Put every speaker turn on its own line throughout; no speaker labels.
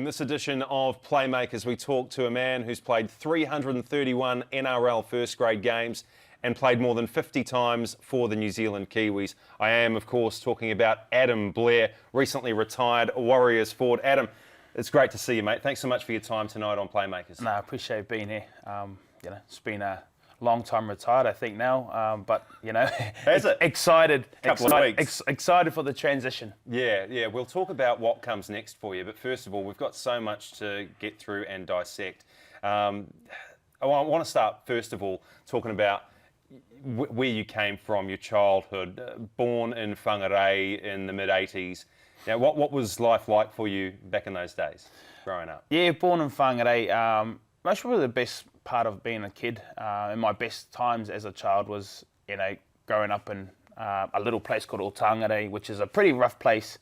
In this edition of Playmakers, we talk to a man who's played 331 NRL first grade games and played more than 50 times for the New Zealand Kiwis. I am, of course, talking about Adam Blair, recently retired Warriors forward. Adam, it's great to see you, mate. Thanks so much for your time tonight on Playmakers.
No, I appreciate being here. It's been a long time retired, I think now, but excited for the transition.
Yeah, we'll talk about what comes next for you, but first of all, we've got so much to get through and dissect. I want to start first of all talking about where you came from, your childhood, born in Whangarei in the mid-80s. Now, what was life like for you back in those days, growing up?
Yeah, born in Whangarei. Most probably the best part of being a kid, and my best times as a child was, growing up in a little place called Otangere, which is a pretty rough place,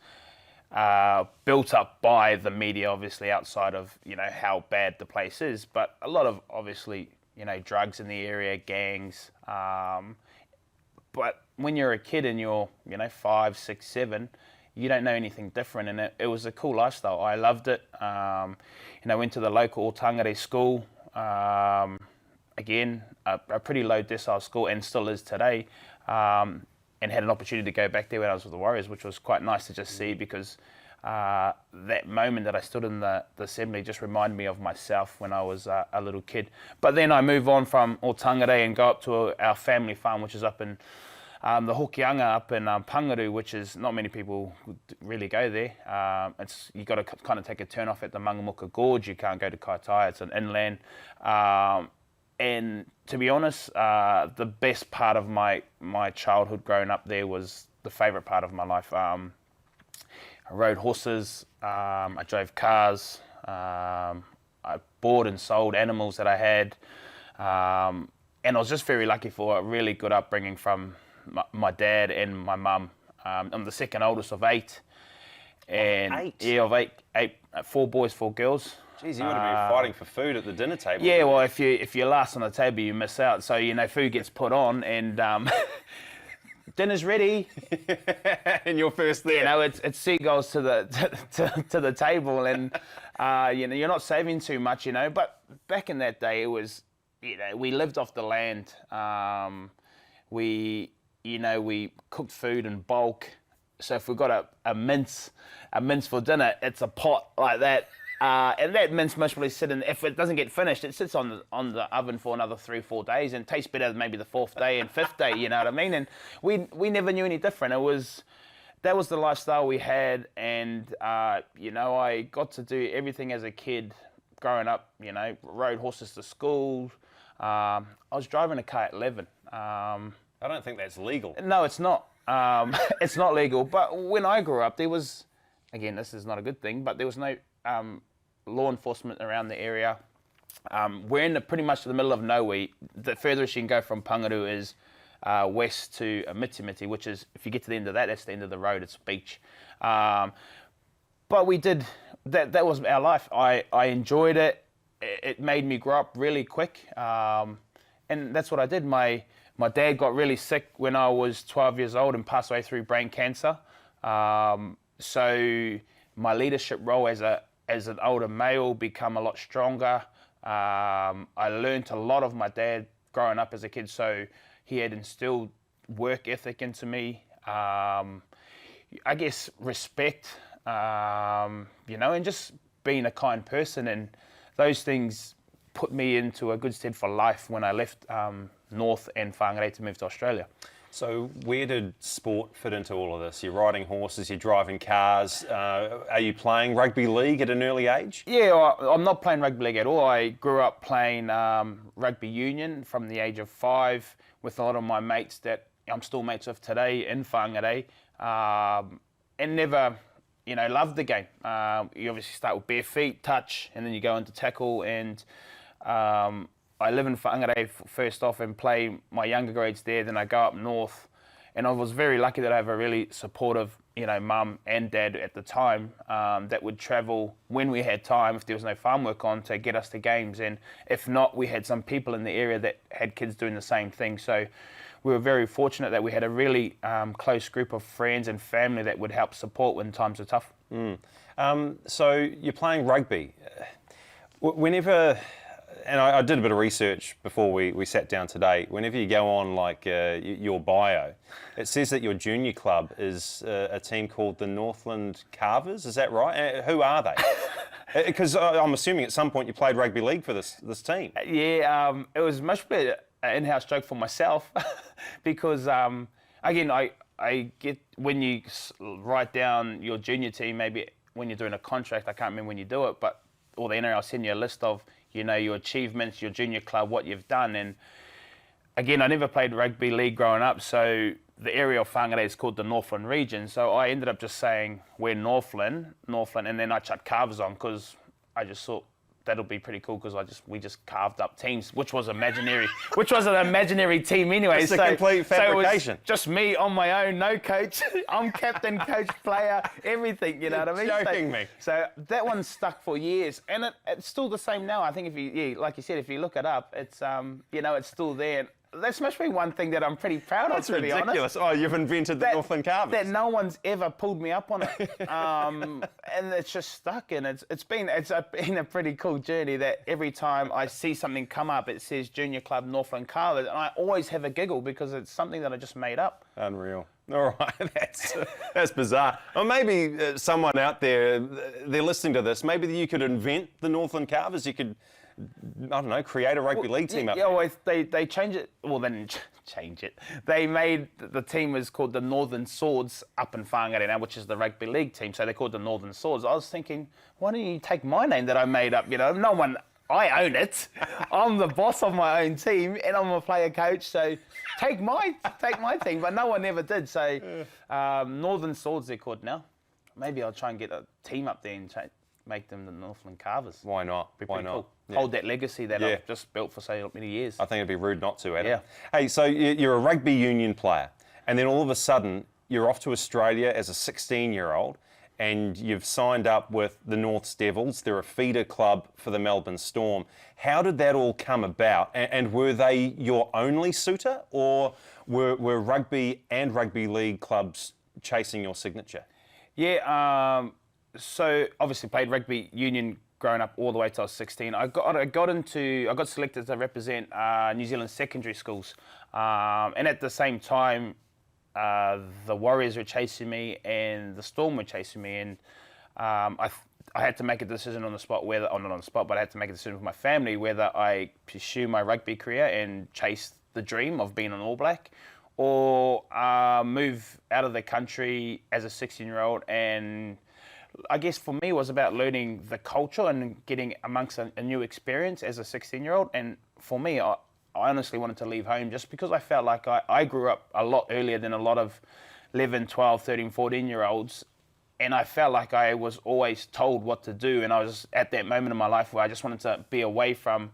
built up by the media, obviously, outside of, how bad the place is, but a lot of, obviously, drugs in the area, gangs, but when you're a kid and you're, 5, 6, 7, you don't know anything different, and it was a cool lifestyle. I loved it. Went to the local Otangere school, again, a pretty low decile school, and still is today, and had an opportunity to go back there when I was with the Warriors, which was quite nice to just see, because that moment that I stood in the assembly just reminded me of myself when I was a little kid. But then I move on from Otangere and go up to our family farm, which is up in the Hokianga up in Pangaru, which is not many people really go there. You got to kind of take a turn off at the Mangamuka Gorge. You can't go to Kaitaia. It's an inland. And to be honest, the best part of my childhood growing up there was the favourite part of my life. I rode horses. I drove cars. I bought and sold animals that I had. And I was just very lucky for a really good upbringing from my dad and my mum. I'm the second oldest of 8. And
eight?
Yeah, of eight, 4 boys, 4 girls.
Jeez, you would have been fighting for food at the dinner table.
Yeah, well, if you're last on the table, you miss out. So, food gets put on and dinner's ready.
And you're first there.
It's seagulls to the table, and you're not saving too much, But back in that day, it was, we lived off the land. We cooked food in bulk. So if we've got a mince for dinner, it's a pot like that. And that mince must really sit in, if it doesn't get finished, it sits on the oven for another 3-4 days and tastes better than maybe the 4th day and 5th day, you know what I mean? And we never knew any different. That was the lifestyle we had, and I got to do everything as a kid growing up, rode horses to school. I was driving a car at 11.
I don't think that's legal.
No, it's not. It's not legal. But when I grew up, there was, again, this is not a good thing, but there was no law enforcement around the area. We're in pretty much the middle of nowhere. The furthest you can go from Pangaru is west to Mitimiti, which is, if you get to the end of that, that's the end of the road. It's a beach. But we did, that was our life. I enjoyed it. It made me grow up really quick. And that's what I did. My dad got really sick when I was 12 years old and passed away through brain cancer. So my leadership role as an older male became a lot stronger. I learned a lot of my dad growing up as a kid, so he had instilled work ethic into me. I guess respect, and just being a kind person, and those things put me into a good stead for life when I left North and Whangarei to move to Australia.
So where did sport fit into all of this? You're riding horses, you're driving cars. Are you playing rugby league at an early age?
Yeah, I'm not playing rugby league at all. I grew up playing rugby union from the age of 5 with a lot of my mates that I'm still mates with today in Whangarei, and never, loved the game. You obviously start with bare feet, touch, and then you go into tackle, and I live in Whangarei first off and play my younger grades there. Then I go up north, and I was very lucky that I have a really supportive, mum and dad at the time that would travel when we had time, if there was no farm work on, to get us to games. And if not, we had some people in the area that had kids doing the same thing. So we were very fortunate that we had a really close group of friends and family that would help support when times were tough.
So you're playing rugby. Whenever, and I did a bit of research before we sat down today, whenever you go on like your bio, it says that your junior club is a team called the Northland Carvers, is that right? Who are they? Because I'm assuming at some point you played rugby league for this team.
Yeah, it was much better an in-house joke for myself because, again, I get when you write down your junior team, maybe when you're doing a contract, I can't remember when you do it, but or the NRL send you a list of, your achievements, your junior club, what you've done. And again, I never played rugby league growing up, so the area of Whangarei is called the Northland region. So I ended up just saying we're Northland, and then I chucked carvers on because I just thought that'll be pretty cool because we just carved up teams, which was an imaginary team anyway.
It's a complete fabrication.
So it was just me on my own, no coach. I'm captain, coach, player, everything. You know what I mean?
Joking me.
So that one stuck for years, and it's still the same now. I think like you said, if you look it up, it's it's still there. That's must be one thing that I'm pretty proud of, to be honest.
Ridiculous. Oh, you've invented the Northland Carvers.
That no one's ever pulled me up on it. And it's just stuck, and it's been a pretty cool journey that every time I see something come up, it says Junior Club Northland Carvers, and I always have a giggle because it's something that I just made up.
Unreal. All right, that's bizarre. Or maybe someone out there, they're listening to this, maybe you could invent the Northland Carvers, you could, I don't know, create a rugby league team up there.
Yeah, well, they changed it. Well, then change it. They made the team was called the Northern Swords up in Whangarei now, which is the rugby league team. So they're called the Northern Swords. I was thinking, why don't you take my name that I made up? No one. I own it. I'm the boss of my own team, and I'm a player coach. So take my team, but no one ever did. So Northern Swords they're called now. Maybe I'll try and get a team up there and make them the Northland Carvers.
Why not? Why not?
Cool. Yeah. Hold that legacy that I've just built for so many years.
I think it'd be rude not to, Adam.
Yeah.
Hey, so you're a rugby union player, and then all of a sudden you're off to Australia as a 16-year-old, and you've signed up with the Norths Devils. They're a feeder club for the Melbourne Storm. How did that all come about? And were they your only suitor, or were rugby and rugby league clubs chasing your signature?
Yeah. So obviously played rugby union growing up all the way till I was 16. I got selected to represent New Zealand secondary schools, and at the same time, the Warriors were chasing me and the Storm were chasing me, and I had to make a decision on the spot not on the spot, but I had to make a decision with my family whether I pursue my rugby career and chase the dream of being an All Black, or move out of the country as a 16-year-old. And I guess for me it was about learning the culture and getting amongst a new experience as a 16-year-old. And for me, I honestly wanted to leave home just because I felt like I grew up a lot earlier than a lot of 11, 12, 13, 14-year-olds. And I felt like I was always told what to do. And I was at that moment in my life where I just wanted to be away from,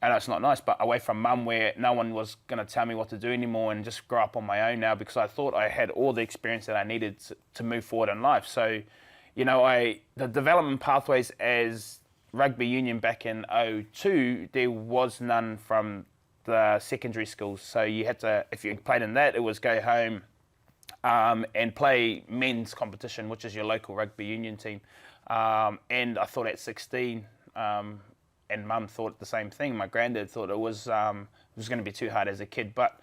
I know it's not nice, but away from mum, where no one was going to tell me what to do anymore, and just grow up on my own now, because I thought I had all the experience that I needed to move forward in life. So, the development pathways as rugby union back in 2002, there was none from the secondary schools. So you had to, if you played in that, it was go home and play men's competition, which is your local rugby union team. And I thought at 16, and mum thought the same thing. My granddad thought it was going to be too hard as a kid. But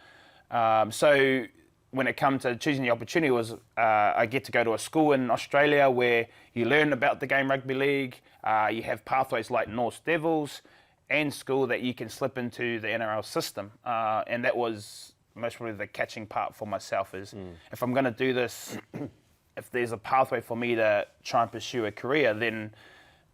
so when it comes to choosing the opportunity, was I get to go to a school in Australia where you learn about the game rugby league. You have pathways like North Devils and school that you can slip into the NRL system. And that was most probably the catching part for myself is if I'm going to do this, if there's a pathway for me to try and pursue a career, then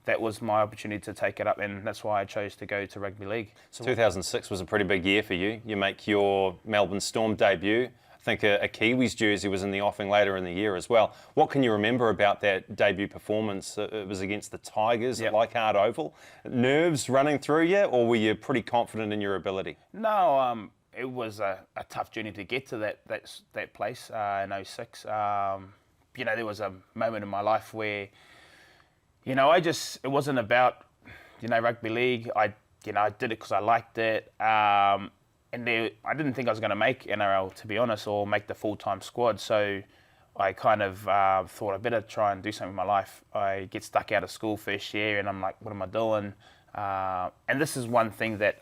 that was my opportunity to take it up, and that's why I chose to go to rugby league.
So 2006 was a pretty big year for you. You make your Melbourne Storm debut. I think a Kiwis jersey was in the offing later in the year as well. What can you remember about that debut performance? It was against the Tigers at Leichhardt Oval. Nerves running through you, or were you pretty confident in your ability?
No, it was a tough journey to get to that place in 06. There was a moment in my life where, it wasn't about, rugby league. I did it because I liked it. I didn't think I was going to make NRL, to be honest, or make the full-time squad. So I kind of thought I better try and do something with my life. I get stuck out of school first year, and I'm like, what am I doing? And this is one thing that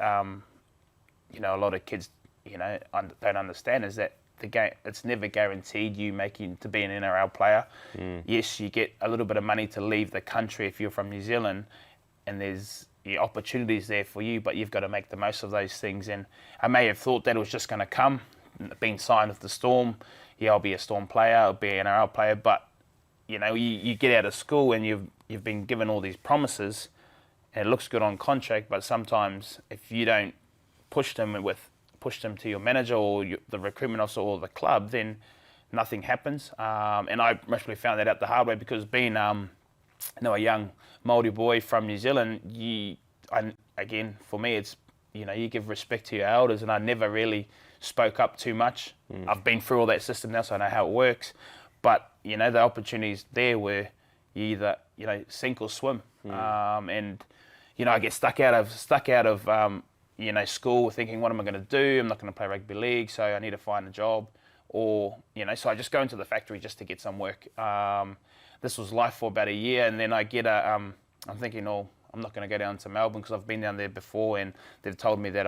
you know, a lot of kids, you know, don't understand, is that the game, it's never guaranteed you making to be an NRL player. Yes, you get a little bit of money to leave the country if you're from New Zealand, and there's opportunities there for you, but you've got to make the most of those things. And I may have thought that it was just going to come, being signed with the Storm. Yeah, I'll be a Storm player, I'll be an NRL player, but you know, you get out of school and you've been given all these promises, and it looks good on contract, but sometimes if you don't push them to your manager or the recruitment officer or the club, then nothing happens. And I actually found that out the hard way, because being you know, a young Māori boy from New Zealand, again, for me, it's, you know, you give respect to your elders, and I never really spoke up too much. I've been through all that system now, so I know how it works. But, you know, the opportunities there were you either, you know, sink or swim. And, you know, I get stuck out of you know, school thinking, what am I going to do? I'm not going to play rugby league, so I need to find a job. Or, you know, so I just go into the factory just to get some work. This was life for about a year, and then I get I'm thinking, oh, I'm not going to go down to Melbourne because I've been down there before, and they've told me that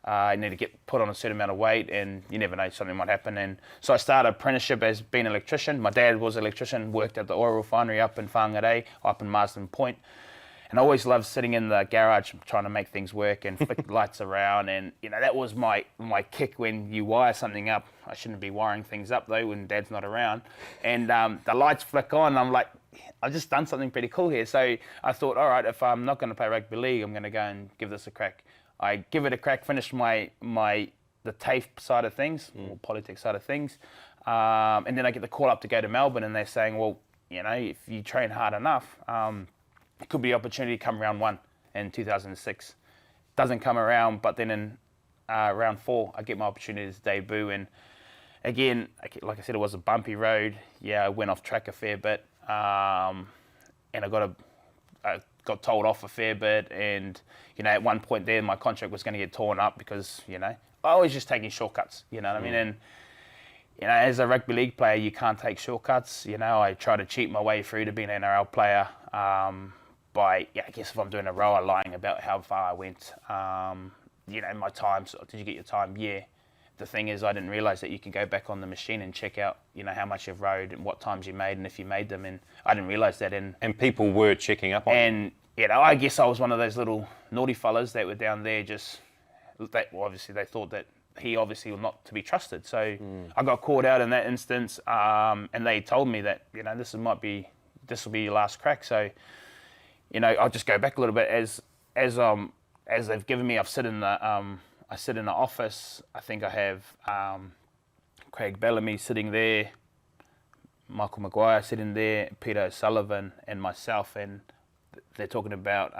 I need to get put on a certain amount of weight, and you never know, something might happen. And so I started apprenticeship as being an electrician. My dad was an electrician, worked at the oil refinery up in Whangarei, up in Marsden Point. And I always loved sitting in the garage trying to make things work and flick lights around. And, you know, that was my kick. When you wire something up, I shouldn't be wiring things up, though, when Dad's not around. And the lights flick on, and I'm like, I've just done something pretty cool here. So I thought, all right, if I'm not going to play rugby league, I'm going to go and give this a crack. I give it a crack, finish the TAFE side of things, or politics side of things. And then I get the call up to go to Melbourne, and they're saying, well, you know, if you train hard enough, it could be an opportunity to come round 1 in 2006. Doesn't come around, but then in round 4, I get my opportunity to debut. And again, like I said, it was a bumpy road. Yeah, I went off track a fair bit, and I got told off a fair bit. And, you know, at one point there, my contract was going to get torn up because, you know, I was just taking shortcuts, you know what I mean? And, you know, as a rugby league player, you can't take shortcuts. You know, I try to cheat my way through to being an NRL player. I guess if I'm doing a rower, lying about how far I went, you know, my times. Did you get your time? Yeah. The thing is, I didn't realise that you can go back on the machine and check out, you know, how much you've rode and what times you made and if you made them. And I didn't realise that. And
people were checking up on
and you know, I guess I was one of those little naughty fellas that were down there obviously they thought that he obviously was not to be trusted. So I got caught out in that instance, and they told me that, you know, this will be your last crack. So, you know, I'll just go back a little bit. As they've given me, I sit in the office. I think I have Craig Bellamy sitting there, Michael Maguire sitting there, Peter O'Sullivan, and myself, and they're talking about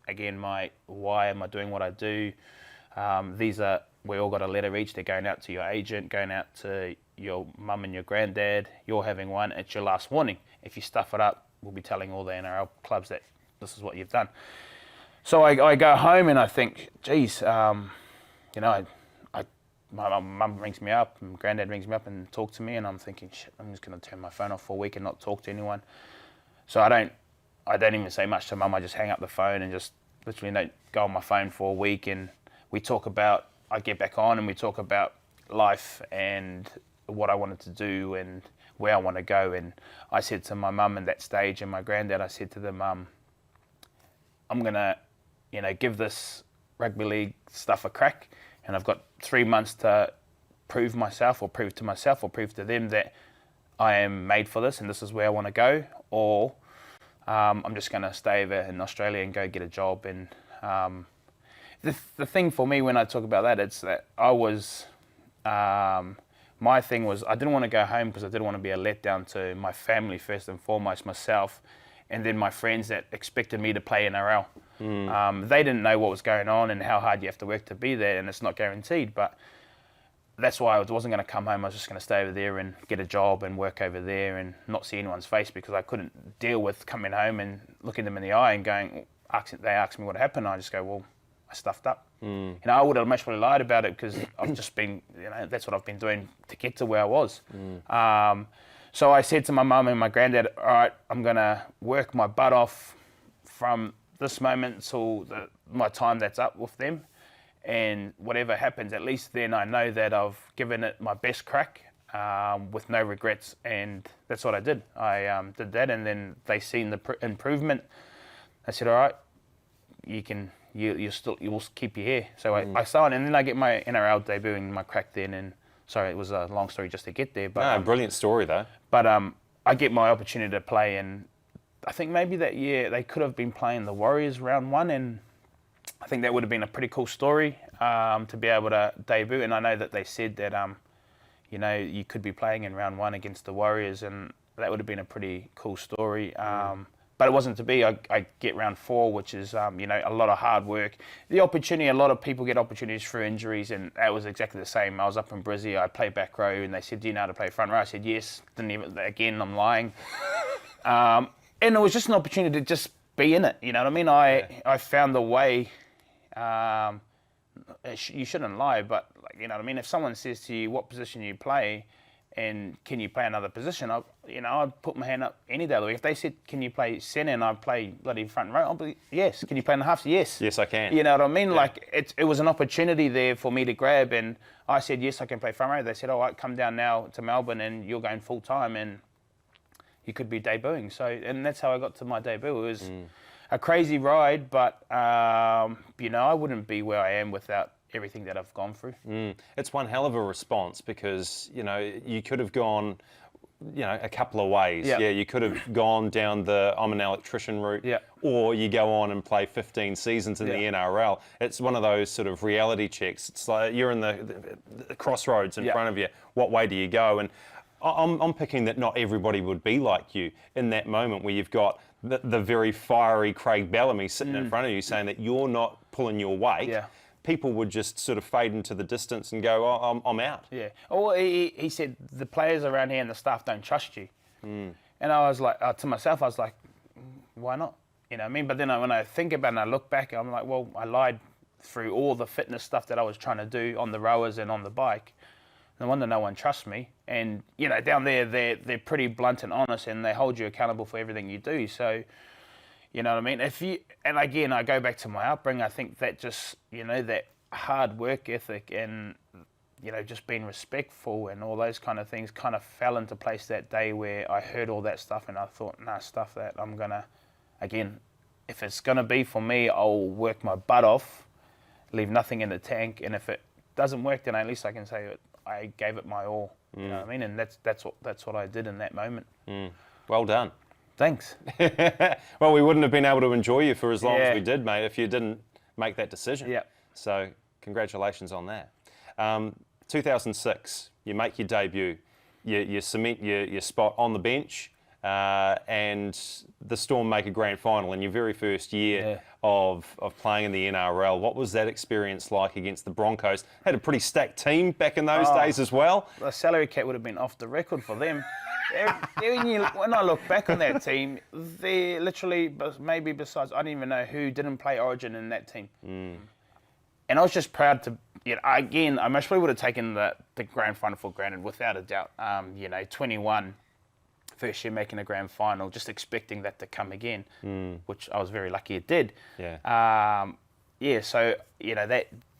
again why am I doing what I do. We all got a letter each. They're going out to your agent, going out to your mum and your granddad. You're having one. It's your last warning. If you stuff it up, we'll be telling all the NRL clubs that this is what you've done. So I go home and I think, geez, you know, my mum rings me up and granddad rings me up and talk to me, and I'm thinking, shit, I'm just going to turn my phone off for a week and not talk to anyone. So I don't even say much to mum. I just hang up the phone and just literally don't go on my phone for a week. And I get back on and we talk about life and what I wanted to do and where I want to go. And I said to my mum at that stage and my granddad, I said to them, I'm going to, you know, give this rugby league stuff a crack. And I've got 3 months to prove myself or prove to myself or prove to them that I am made for this and this is where I want to go. Or I'm just going to stay over in Australia and go get a job. And the thing for me when I talk about that, it's that my thing was I didn't want to go home because I didn't want to be a letdown to my family first and foremost, myself, and then my friends that expected me to play NRL. They didn't know what was going on and how hard you have to work to be there, and it's not guaranteed. But that's why I wasn't going to come home. I was just going to stay over there and get a job and work over there and not see anyone's face, because I couldn't deal with coming home and looking them in the eye and going, they asked me what happened. I just go, well, I stuffed up. You know, I would have much probably lied about it because I've just been, you know, that's what I've been doing to get to where I was. So I said to my mum and my granddad, all right, I'm going to work my butt off from this moment till my time that's up with them. And whatever happens, at least then I know that I've given it my best crack with no regrets. And that's what I did. I did that, and then they seen the improvement. I said, all right, you'll keep your hair. So I signed, and then I get my NRL debut and my crack then. And sorry, it was a long story just to get there. But
brilliant story though.
But I get my opportunity to play, and I think maybe that year they could have been playing the Warriors round 1, and I think that would have been a pretty cool story to be able to debut. And I know that they said that you know, you could be playing in round 1 against the Warriors, and that would have been a pretty cool story. But it wasn't to be. I get round 4, which is, you know, a lot of hard work. The opportunity, a lot of people get opportunities through injuries, and that was exactly the same. I was up in Brizzy, I played back row, and they said, do you know how to play front row? I said, yes. Again, I'm lying. And it was just an opportunity to just be in it, you know what I mean? I found the way. You shouldn't lie, but, like, you know what I mean? If someone says to you, what position you play, and can you play another position? I'd put my hand up any day of the week. If they said, can you play centre, and I play bloody front row, I'll be, yes. Can you play in the halves? Yes.
Yes, I can.
You know what I mean? Yeah. Like, it was an opportunity there for me to grab, and I said, yes, I can play front row. They said, all right, come down now to Melbourne, and you're going full time, and you could be debuting. So, and that's how I got to my debut. It was a crazy ride, but, you know, I wouldn't be where I am without everything that I've gone through.
It's one hell of a response because, you know, you could have gone, you know, a couple of ways.
Yeah.
Yeah, you could have gone down the I'm an electrician route,
Yeah.
or you go on and play 15 seasons in the NRL. It's one of those sort of reality checks. It's like you're in the crossroads in front of you. What way do you go? And I'm picking that not everybody would be like you in that moment where you've got the very fiery Craig Bellamy sitting in front of you saying that you're not pulling your weight.
Yeah.
People would just sort of fade into the distance and go, oh, I'm out.
Yeah. Oh, he said, the players around here and the staff don't trust you. And I was like, to myself, I was like, why not? You know what I mean? But then when I think about it and I look back, I'm like, well, I lied through all the fitness stuff that I was trying to do on the rowers and on the bike. No wonder no one trusts me. And, you know, down there, they're pretty blunt and honest, and they hold you accountable for everything you do. So, you know what I mean? And again, I go back to my upbringing. I think that just, you know, that hard work ethic and, you know, just being respectful and all those kind of things kind of fell into place that day where I heard all that stuff and I thought, nah, stuff that. I'm going to, again, if it's going to be for me, I'll work my butt off, leave nothing in the tank. And if it doesn't work, then at least I can say I gave it my all. You know what I mean? And that's what I did in that moment.
Well done.
Thanks.
Well, we wouldn't have been able to enjoy you for as long as we did, mate, if you didn't make that decision.
Yeah.
So congratulations on that. 2006, you make your debut. You cement your spot on the bench, and the Storm make a grand final in your very first year of playing in the NRL. What was that experience like against the Broncos? Had a pretty stacked team back in those days as well.
The salary cap would have been off the record for them. When I look back on that team, they literally, maybe besides, I didn't even know who didn't play Origin in that team. And I was just proud to, you know, again, I most probably would have taken the grand final for granted, without a doubt. You know, 21, first year making a grand final, just expecting that to come again, which I was very lucky it did. So, you know,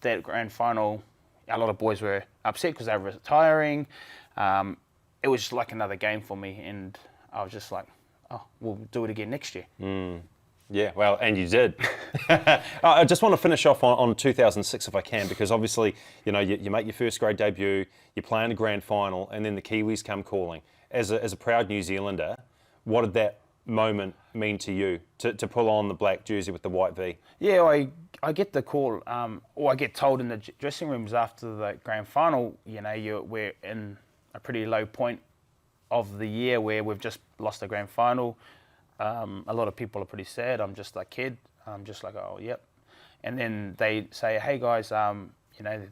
that grand final, a lot of boys were upset because they were retiring. It was just like another game for me, and I was just like, oh, we'll do it again next year.
Yeah, well, and you did. I just want to finish off on 2006 if I can, because obviously, you know, you make your first grade debut, you play in a grand final, and then the Kiwis come calling. As a proud New Zealander, what did that moment mean to you, to pull on the black jersey with the white V? Yeah,
I get the call, or I get told in the dressing rooms after the grand final, you know, we're in a pretty low point of the year where we've just lost the grand final. A lot of people are pretty sad. I'm just a kid. I'm just like, oh, yep. And then they say, hey, guys, you know,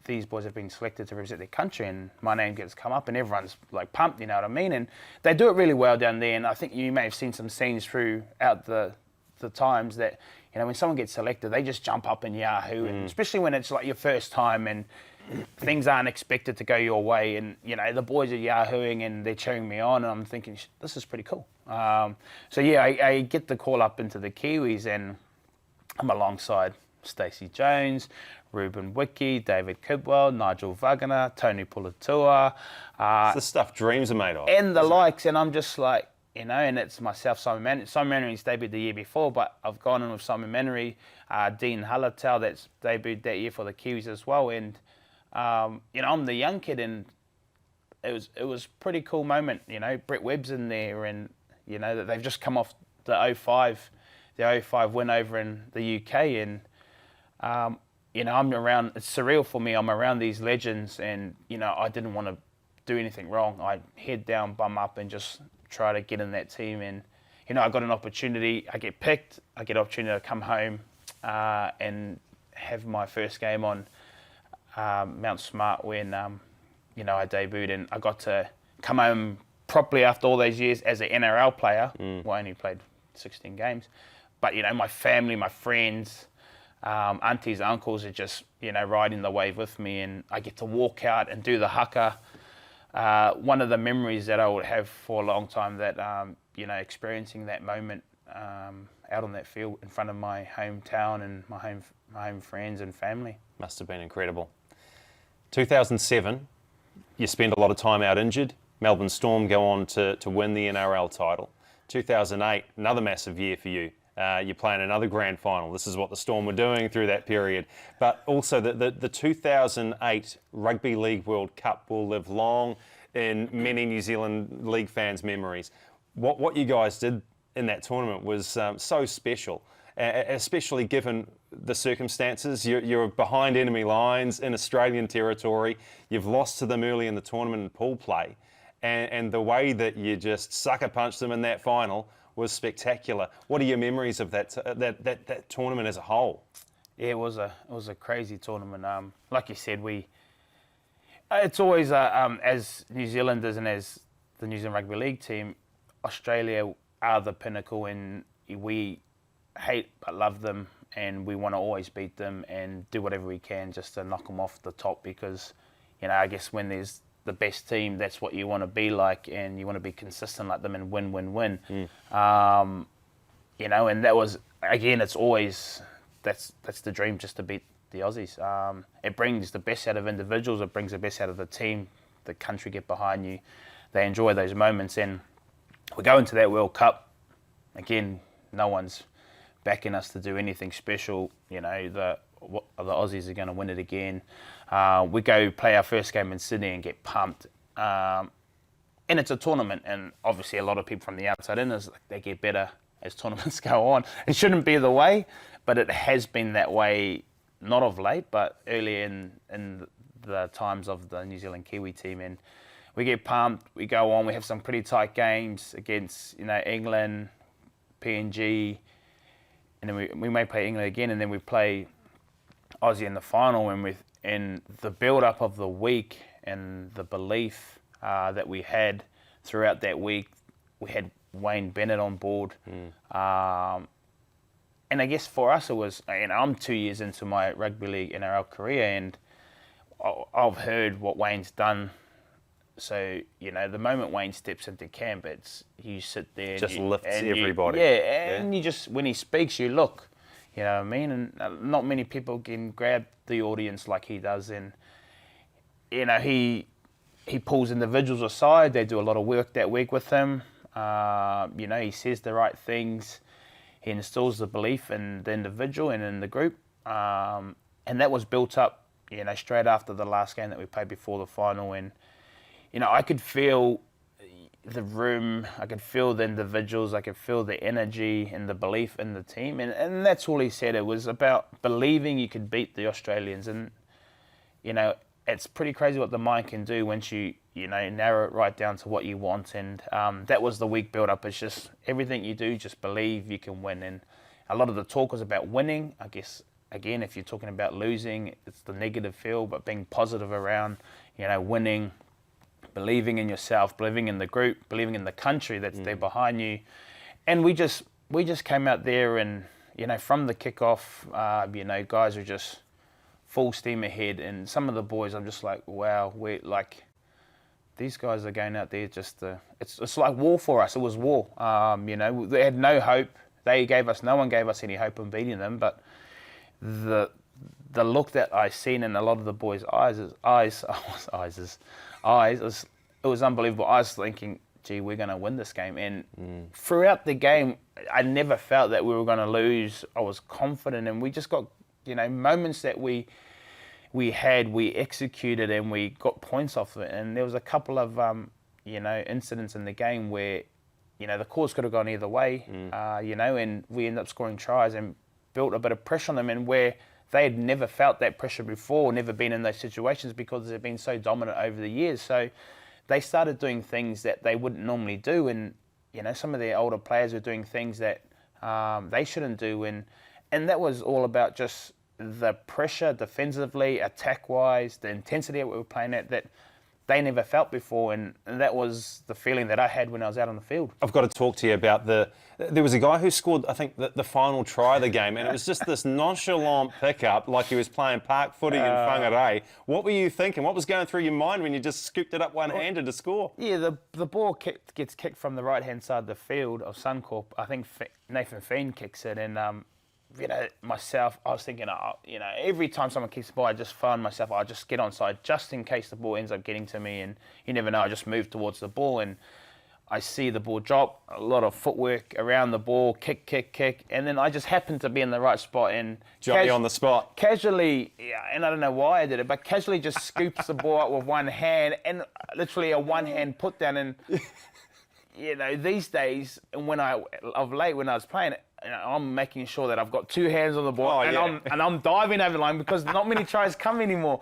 these boys have been selected to represent their country, and my name gets come up, and everyone's like pumped, you know what I mean? And they do it really well down there, and I think you may have seen some scenes throughout the the times that, when someone gets selected, they just jump up and yahoo, and especially when it's like your first time and things aren't expected to go your way, and the boys are yahooing and they're cheering me on, and I'm thinking, this is pretty cool. So yeah, I get the call up into the Kiwis, and I'm alongside Stacey Jones, Ruben Wiki, David Kidwell, Nigel Wagner, Tony Pulatua.
It's the stuff dreams are made of.
And the likes, and I'm just like, and it's myself, Simon Mannery. Simon Mannery's debuted the year before, but I've gone in with Simon Mannery, Dean Hallertau, that's debuted that year for the Kiwis as well. And, I'm the young kid, and it was pretty cool moment. Brett Webb's in there, and, that they've just come off the 05 win over in the UK, and, I'm around, it's surreal for me. I'm around these legends, and, I didn't want to do anything wrong. I head down, bum up, and just try to get in that team. And, I got an opportunity. I get picked. I get an opportunity to come home and have my first game on Mount Smart when, I debuted. And I got to come home properly after all those years as an NRL player. Well, I only played 16 games. But, my family, my friends, aunties, uncles are just, riding the wave with me, and I get to walk out and do the haka. One of the memories that I would have for a long time, that, experiencing that moment out on that field in front of my hometown and my home friends and family.
Must have been incredible. 2007, you spend a lot of time out injured. Melbourne Storm go on to win the NRL title. 2008, another massive year for you. You're playing another grand final. This is what the Storm were doing through that period. But also the 2008 Rugby League World Cup will live long in many New Zealand League fans' memories. What you guys did in that tournament was so special, especially given the circumstances. You're behind enemy lines in Australian territory. You've lost to them early in the tournament in pool play. And the way that you just sucker punched them in that final was spectacular. What are your memories of that tournament as a whole?
Yeah, it was a crazy tournament. Like you said, it's always as New Zealanders and as the New Zealand Rugby League team, Australia are the pinnacle, and we hate but love them, and we want to always beat them and do whatever we can just to knock them off the top, because I guess when there's the best team, that's what you want to be like, and you want to be consistent like them and win. And that was, again, it's always, that's the dream, just to beat the Aussies. It brings the best out of individuals, it brings the best out of the team, the country get behind you, they enjoy those moments. And we go into that World Cup, again, no one's backing us to do anything special. The Aussies are going to win it again. We go play our first game in Sydney and get pumped. And it's a tournament, and obviously a lot of people from the outside in they get better as tournaments go on. It shouldn't be the way, but it has been that way, not of late, but early in the times of the New Zealand Kiwi team. And we get pumped, we go on, we have some pretty tight games against England, PNG, and then we may play England again, and then we play Aussie in the final. And in the build-up of the week and the belief that we had throughout that week, we had Wayne Bennett on board. And I guess for us it was, I'm 2 years into my rugby league NRL career, and I've heard what Wayne's done. So, the moment Wayne steps into camp, you sit there.
Just lifts everybody.
And you just, when he speaks, you look. You know what I mean? And not many people can grab the audience like he does. And, he pulls individuals aside. They do a lot of work that week with him. He says the right things. He instills the belief in the individual and in the group. And that was built up, straight after the last game that we played before the final. And, I could feel the room, I could feel the individuals, I could feel the energy and the belief in the team. And that's all he said. It was about believing you could beat the Australians. And, it's pretty crazy what the mind can do once you, narrow it right down to what you want. And that was the week build-up. It's just everything you do, just believe you can win. And a lot of the talk was about winning. I guess, again, if you're talking about losing, it's the negative feel, but being positive around, winning, believing in yourself, believing in the group, believing in the country that's there behind you. And we just we just came out there and, from the kickoff, guys were just full steam ahead. And some of the boys, I'm just like, wow, these guys are going out there it's like war for us. It was war. They had no hope. No one gave us any hope in beating them. But the look that I seen in a lot of the boys' eyes, it was unbelievable. I was thinking, gee, we're going to win this game. And throughout the game, I never felt that we were going to lose. I was confident, and we just got, moments that we executed and we got points off of it. And there was a couple of, incidents in the game where, the course could have gone either way, and we ended up scoring tries and built a bit of pressure on them, and where they had never felt that pressure before, never been in those situations because they've been so dominant over the years. So they started doing things that they wouldn't normally do, and some of their older players were doing things that they shouldn't do, and that was all about just the pressure defensively, attack-wise, the intensity that we were playing at that they never felt before, and that was the feeling that I had when I was out on the field.
I've got to talk to you about there was a guy who scored, I think, the final try of the game, and it was just this nonchalant pickup like he was playing park footy in Whangarei. What were you thinking? What was going through your mind when you just scooped it up one-handed to score?
Yeah, the ball gets kicked from the right-hand side of the field of Suncorp. I think Nathan Fiend kicks it, and myself, I was thinking, every time someone kicks the ball, I just found myself, I just get onside just in case the ball ends up getting to me, and you never know, I just move towards the ball, and I see the ball drop, a lot of footwork around the ball, kick, and then I just happened to be in the right spot and
Jump you on the spot.
Casually, and I don't know why I did it, but casually just scoops the ball out with one hand, and literally a one-hand put down, and these days, when I was playing it, I'm making sure that I've got two hands on the ball, I'm diving over the line because not many tries come anymore.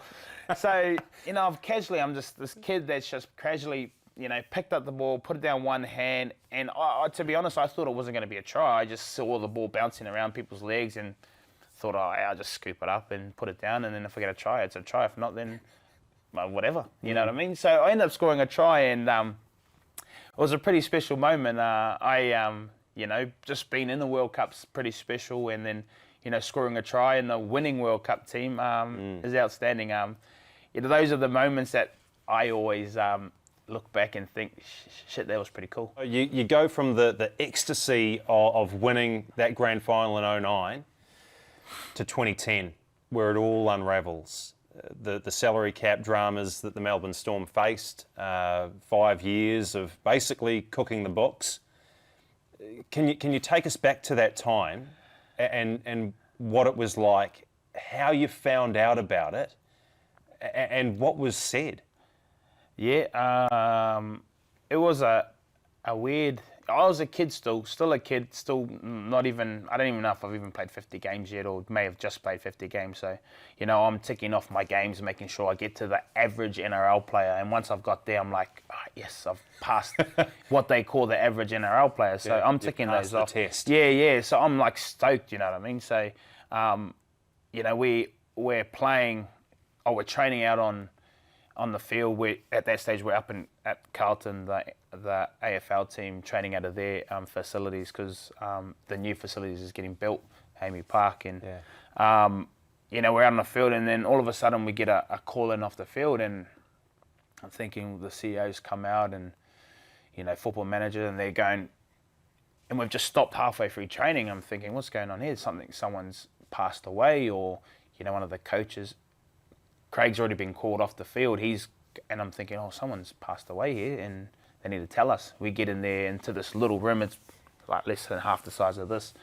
So, I'm just this kid that's just casually, picked up the ball, put it down one hand, and to be honest, I thought it wasn't going to be a try. I just saw the ball bouncing around people's legs and thought, I'll just scoop it up and put it down, and then if I get a try, it's a try. If not, then whatever. You know what I mean? So I ended up scoring a try, and it was a pretty special moment. Just being in the World Cup's pretty special, and then, scoring a try in the winning World Cup team is outstanding. Those are the moments that I always look back and think, shit, that was pretty cool.
You go from the ecstasy of winning that grand final in 2009 to 2010, where it all unravels. The salary cap dramas that the Melbourne Storm faced, 5 years of basically cooking the books. Can you take us back to that time and what it was like, how you found out about it, and what was said?
Yeah, it was a weird. I was a kid still a kid, not even. I don't even know if I've even played 50 games yet, or may have just played 50 games. So, I'm ticking off my games, making sure I get to the average NRL player. And once I've got there, I'm like, yes, I've passed what they call the average NRL player. So I'm ticking those off.
Test.
Yeah. So I'm like stoked. You know what I mean? So, we're playing. We're training out on the field. At that stage, we're up at Carlton, the AFL team, training out of their facilities because the new facilities is getting built, Amy Park, and we're out on the field, and then all of a sudden we get a call in off the field, and I'm thinking the CEO's come out and football manager, and they're going, and we've just stopped halfway through training. I'm thinking, what's going on here? Someone's passed away, or one of the coaches. Craig's already been called off the field. And I'm thinking, someone's passed away here, and they need to tell us. We get in there into this little room. It's like less than half the size of this,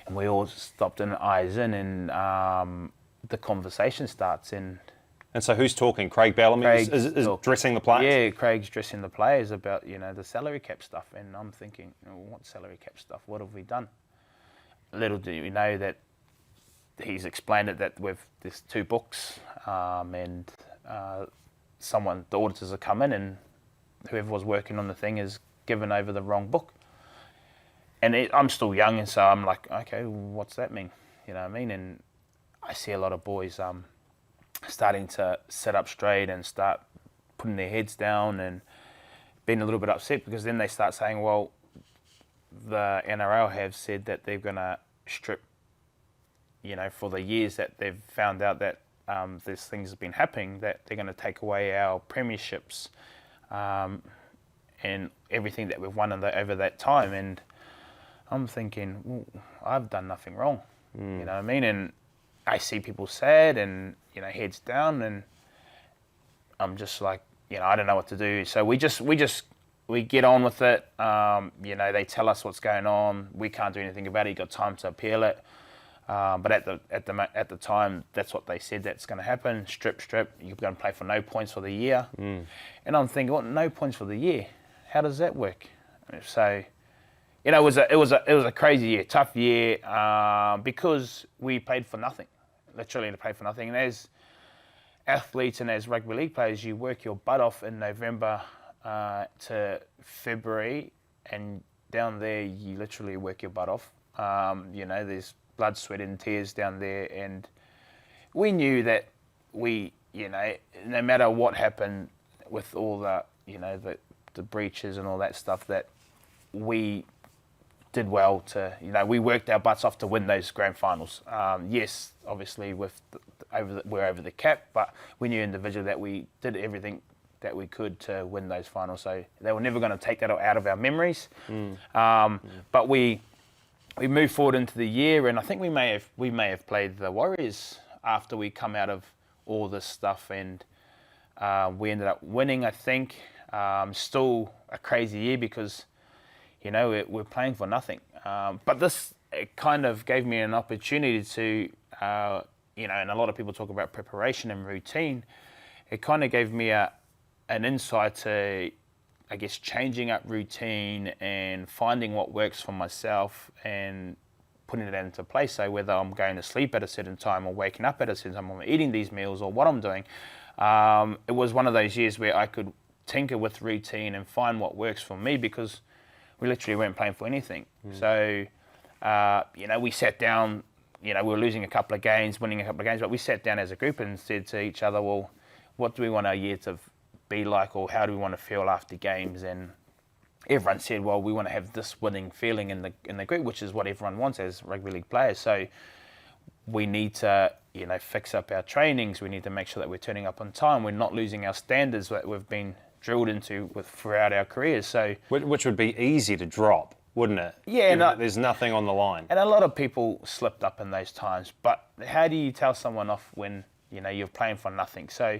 and we all stopped and eyes in, and the conversation starts. And
so who's talking? Craig Bellamy is dressing the players?
Yeah, Craig's dressing the players about the salary cap stuff, and I'm thinking, what salary cap stuff? What have we done? Little do we know that he's explained it that there's two books, and the auditors have come in, and whoever was working on the thing is given over the wrong book. And I'm still young, and so I'm like, okay, what's that mean? You know what I mean? And I see a lot of boys starting to sit up straight and start putting their heads down and being a little bit upset, because then they start saying, well, the NRL have said that they're going to strip, for the years that they've found out that these things have been happening, that they're going to take away our premierships and everything that we've won over that time. And I'm thinking, well, I've done nothing wrong. You know what I mean? And I see people sad and, heads down, and I'm just like, I don't know what to do. So we get on with it. They tell us what's going on. We can't do anything about it. You got time to appeal it. But at the time, that's what they said that's going to happen. Strip. You're going to play for no points for the year. And I'm thinking, what? No points for the year? How does that work? So, it was a crazy year, tough year, because we played for nothing. Literally, to play for nothing. And as athletes and as rugby league players, you work your butt off in November to February, and down there, you literally work your butt off. There's blood, sweat, and tears down there, and we knew that no matter what happened with all the, the breaches and all that stuff, that we did well to, we worked our butts off to win those grand finals. Yes, obviously we're over the cap, but we knew individually that we did everything that we could to win those finals. So they were never going to take that out of our memories. But we moved forward into the year, and I think we may have played the Warriors after we come out of all this stuff, and we ended up winning, I think. Still a crazy year because, we're playing for nothing. But this, it kind of gave me an opportunity to, and a lot of people talk about preparation and routine. It kind of gave me an insight to, I guess, changing up routine and finding what works for myself and putting it into place. So whether I'm going to sleep at a certain time or waking up at a certain time, or I'm eating these meals or what I'm doing, it was one of those years where I could tinker with routine and find what works for me, because we literally weren't playing for anything. So, we sat down, we were losing a couple of games, winning a couple of games, but we sat down as a group and said to each other, well, what do we want our year to be like, or how do we want to feel after games? And everyone said, well, we want to have this winning feeling in the group, which is what everyone wants as rugby league players. So we need to, fix up our trainings. We need to make sure that we're turning up on time. We're not losing our standards that we've been drilled into throughout our careers. So, which
would be easy to drop, wouldn't it?
Yeah.
There's nothing on the line.
And a lot of people slipped up in those times. But how do you tell someone off when, you're playing for nothing? So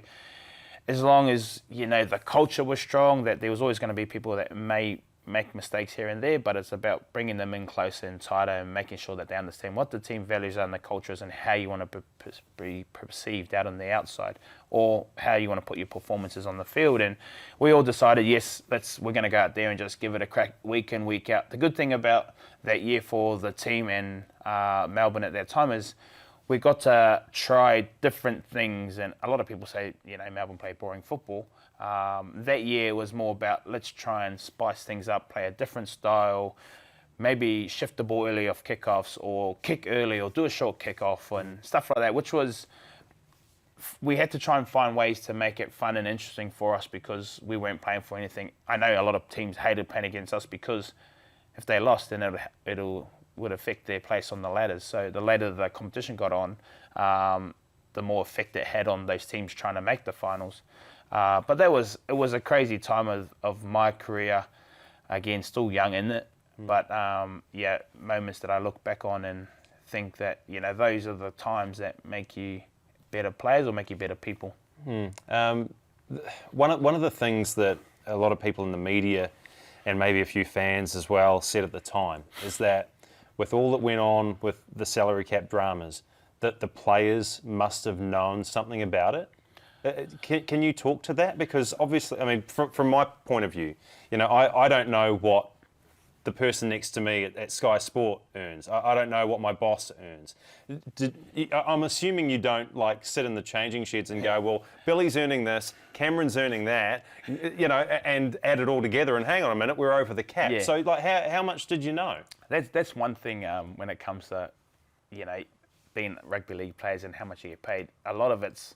as long as, the culture was strong, that there was always going to be people that may make mistakes here and there, but it's about bringing them in closer and tighter and making sure that they understand what the team values are and the cultures and how you want to be perceived out on the outside, or how you want to put your performances on the field. And we all decided, yes, we're going to go out there and just give it a crack week in, week out. The good thing about that year for the team and Melbourne at that time is we got to try different things. And a lot of people say, Melbourne played boring football. That year was more about, let's try and spice things up, play a different style, maybe shift the ball early off kickoffs, or kick early, or do a short kickoff and stuff like that, which was, we had to try and find ways to make it fun and interesting for us, because we weren't playing for anything. I know a lot of teams hated playing against us, because if they lost, then it would affect their place on the ladders. So the later the competition got on, the more effect it had on those teams trying to make the finals. But it was a crazy time of my career. Again, still young in it, but moments that I look back on and think that those are the times that make you better players or make you better people.
One of the things that a lot of people in the media and maybe a few fans as well said at the time is that with all that went on with the salary cap dramas, that the players must have known something about it. Can you talk to that? Because obviously, I mean, from my point of view, I don't know what the person next to me at Sky Sport earns. I don't know what my boss earns. I'm assuming you don't sit in the changing sheds and go, well, Billy's earning this, Cameron's earning that, and add it all together. And hang on a minute, we're over the cap. Yeah. So how much did you know?
That's one thing when it comes to, being rugby league players and how much you get paid. A lot of it's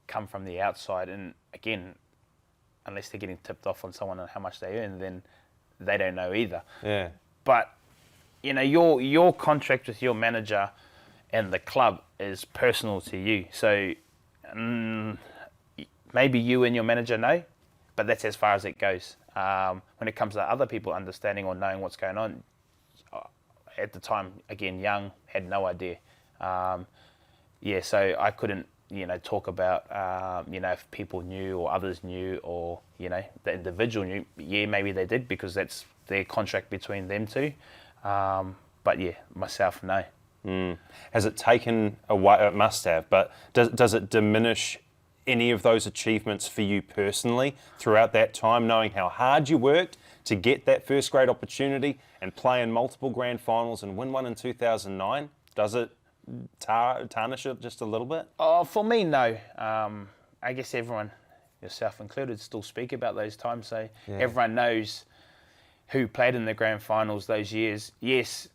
come from the outside, and again, unless they're getting tipped off on someone on how much they earn, then they don't know either.
Yeah.
But your contract with your manager and the club is personal to you. So maybe you and your manager know, but that's as far as it goes. When it comes to other people understanding or knowing what's going on, at the time, again, young, had no idea. So I couldn't, talk about, if people knew or others knew or, the individual knew. Yeah, maybe they did because that's their contract between them two. But yeah, myself, no.
Has it taken away? It must have, but does it diminish any of those achievements for you personally throughout that time, knowing how hard you worked to get that first grade opportunity and play in multiple grand finals and win one in 2009? Does it tarnish it just a little bit?
Oh, for me, no. I guess everyone, yourself included, still speak about those times. So everyone knows who played in the grand finals those years. Yes,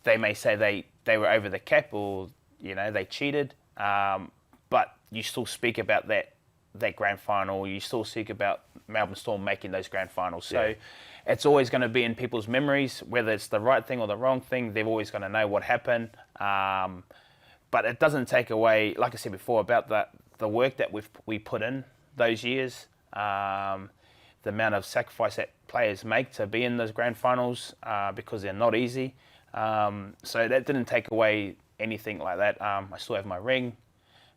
they may say they were over the cap or, they cheated. But you still speak about that grand final. You still speak about Melbourne Storm making those grand finals. So it's always going to be in people's memories, whether it's the right thing or the wrong thing. They're always going to know what happened. But it doesn't take away, like I said before, about the work that we put in those years, the amount of sacrifice that players make to be in those grand finals because they're not easy. So that didn't take away anything like that. I still have my ring.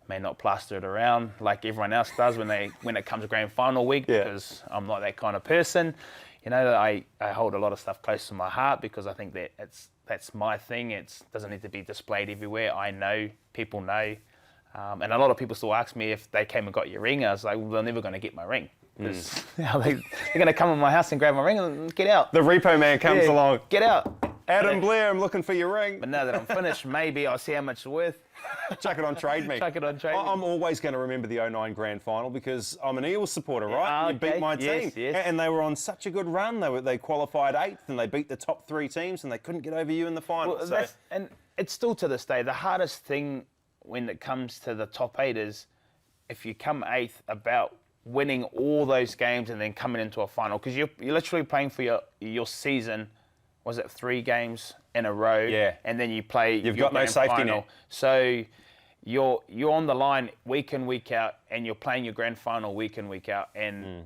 May not plaster it around like everyone else does when it comes to grand final week because I'm not that kind of person. I hold a lot of stuff close to my heart because I think that that's my thing. It doesn't need to be displayed everywhere. I know, people know. And a lot of people still ask me if they came and got your ring. I was like, well, they're never going to get my ring. Because they're going to come in my house and grab my ring and get out.
The repo man comes along.
Get out.
Adam Blair, I'm looking for your ring.
But now that I'm finished, maybe I'll see how much it's worth.
Chuck it on Trade Me.
Chuck it on Trade Me.
I'm always going to remember the 09 grand final because I'm an Eels supporter, right? You beat my team.
Yes.
And they were on such a good run. They qualified 8th and they beat the top 3 teams and they couldn't get over you in the final.
Well, and it's still to this day, the hardest thing when it comes to the top 8 is if you come 8th about winning all those games and then coming into a final. Because you're literally playing for your season. Was it 3 games in a row?
Yeah.
And then you play.
You've got no safety net.
So you're on the line week in, week out, and you're playing your grand final week in, week out. And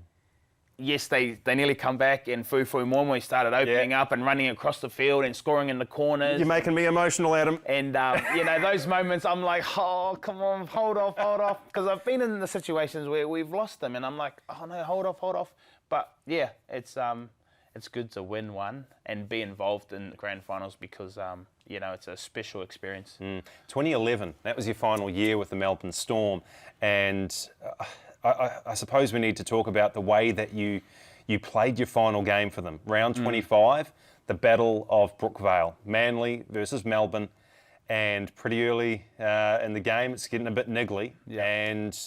yes, they nearly come back, and Fufu Moimoi started opening up and running across the field and scoring in the corners.
You're making me emotional, Adam.
And those moments, I'm like, oh, come on, hold off, because I've been in the situations where we've lost them, and I'm like, oh no, hold off. But yeah, it's good to win one and be involved in the grand finals because, it's a special experience.
2011, that was your final year with the Melbourne Storm. And I suppose we need to talk about the way that you played your final game for them. Round 25, the Battle of Brookvale. Manly versus Melbourne. And pretty early in the game, it's getting a bit niggly.
Yeah.
And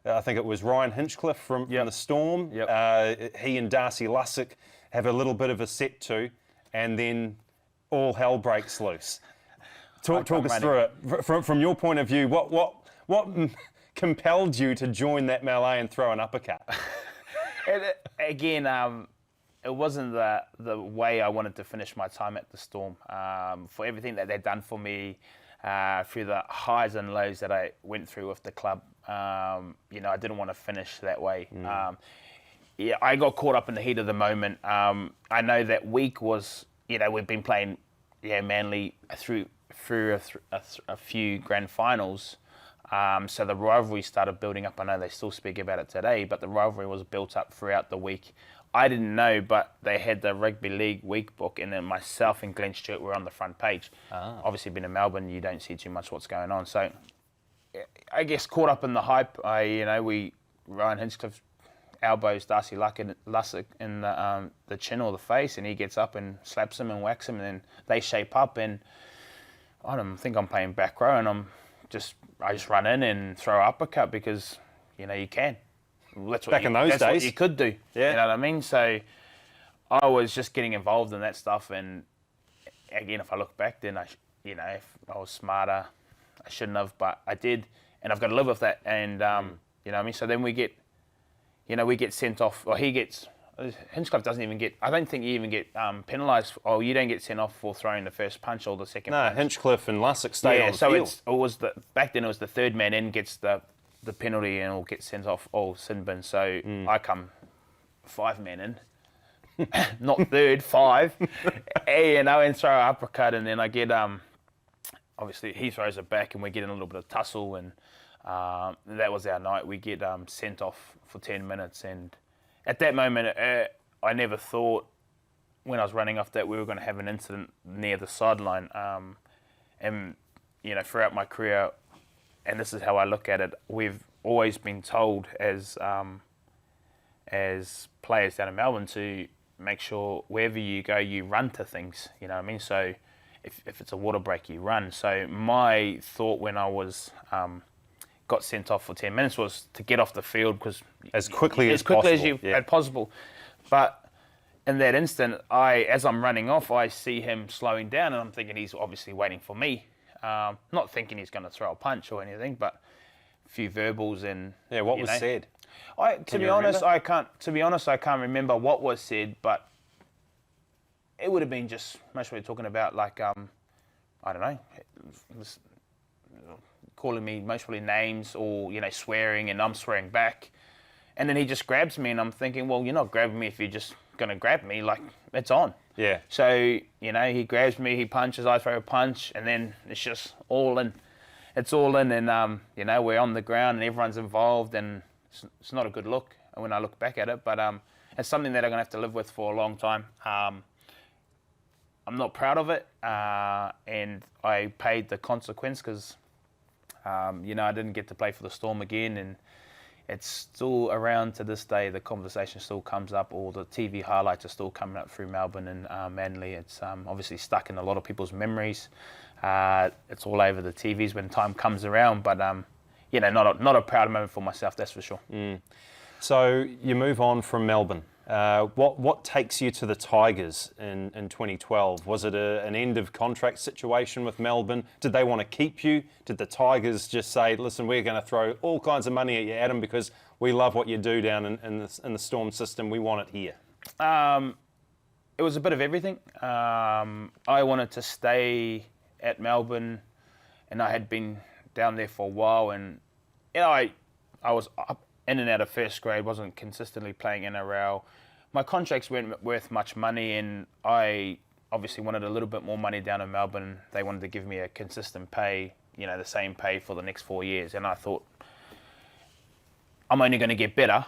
I think it was Ryan Hinchcliffe from the Storm.
Yep.
He and Darcy Lussick have a little bit of a set to, and then all hell breaks loose. Talk us through it. From your point of view, what compelled you to join that melee and throw an uppercut?
Again, it wasn't the way I wanted to finish my time at the Storm. For everything that they'd done for me, through the highs and lows that I went through with the club, I didn't want to finish that way. I got caught up in the heat of the moment. I know that week was, we've been playing, Manly through a few grand finals. So the rivalry started building up. I know they still speak about it today, but the rivalry was built up throughout the week. I didn't know, but they had the Rugby League week book, and then myself and Glenn Stewart were on the front page. Obviously, being in Melbourne, you don't see too much what's going on. So I guess caught up in the hype. Ryan Hinchcliffe elbows Darcy Lussick in the chin or the face, and he gets up and slaps him and whacks him, and then they shape up, and I don't think I'm playing back row, and I just run in and throw an uppercut because you can. That's what
in those days,
what you could do.
Yeah.
You know what I mean? So I was just getting involved in that stuff, and again, if I look back, then if I was smarter, I shouldn't have, but I did, and I've got to live with that. And you know what I mean. So then we get sent off, or he gets Hinchcliffe doesn't even get. I don't think you even get penalised. Oh, you don't get sent off for throwing the first punch or the second.
No,
punch.
Hinchcliffe and Lussick stayed on the field.
It was back then. It was the third man in gets the penalty and will get sent off. Oh, sin bin. So I come 5 men in, not third, 5, and throw an uppercut, and then I get obviously he throws it back, and we get in a little bit of tussle, and that was our night. We get sent off for 10 minutes, and at that moment, I never thought when I was running off that we were going to have an incident near the sideline. And throughout my career, and this is how I look at it, we've always been told as players down in Melbourne to make sure wherever you go, you run to things. You know what I mean? So if it's a water break, you run. So my thought when I was got sent off for 10 minutes was to get off the field because
as quickly as
possible. But in that instant, as I'm running off, I see him slowing down, and I'm thinking he's obviously waiting for me. Not thinking he's going to throw a punch or anything, but a few verbals and
what was said.
To be honest, I can't remember what was said, but it would have been just mostly talking about like I don't know, calling me mostly names or swearing, and I'm swearing back, and then he just grabs me, and I'm thinking, well, you're not grabbing me if you're just gonna grab me, like it's on.
Yeah.
So he grabs me, he punches, I throw a punch, and then it's just all in. It's all in, and we're on the ground and everyone's involved, and it's not a good look when I look back at it, but it's something that I'm gonna have to live with for a long time. I'm not proud of it, and I paid the consequence because I didn't get to play for the Storm again, and it's still around to this day. The conversation still comes up, or the TV highlights are still coming up through Melbourne and Manly. It's obviously stuck in a lot of people's memories. It's all over the TVs when time comes around, but not a proud moment for myself, that's for sure.
So you move on from Melbourne. What takes you to the Tigers in 2012? Was it an end of contract situation with Melbourne? Did they want to keep you? Did the Tigers just say, listen, we're going to throw all kinds of money at you, Adam, because we love what you do down in the Storm system. We want it here.
It was a bit of everything. I wanted to stay at Melbourne, and I had been down there for a while, and I was up in and out of first grade, wasn't consistently playing NRL. My contracts weren't worth much money, and I obviously wanted a little bit more money down in Melbourne. They wanted to give me a consistent pay, the same pay for the next 4 years. And I thought, I'm only going to get better.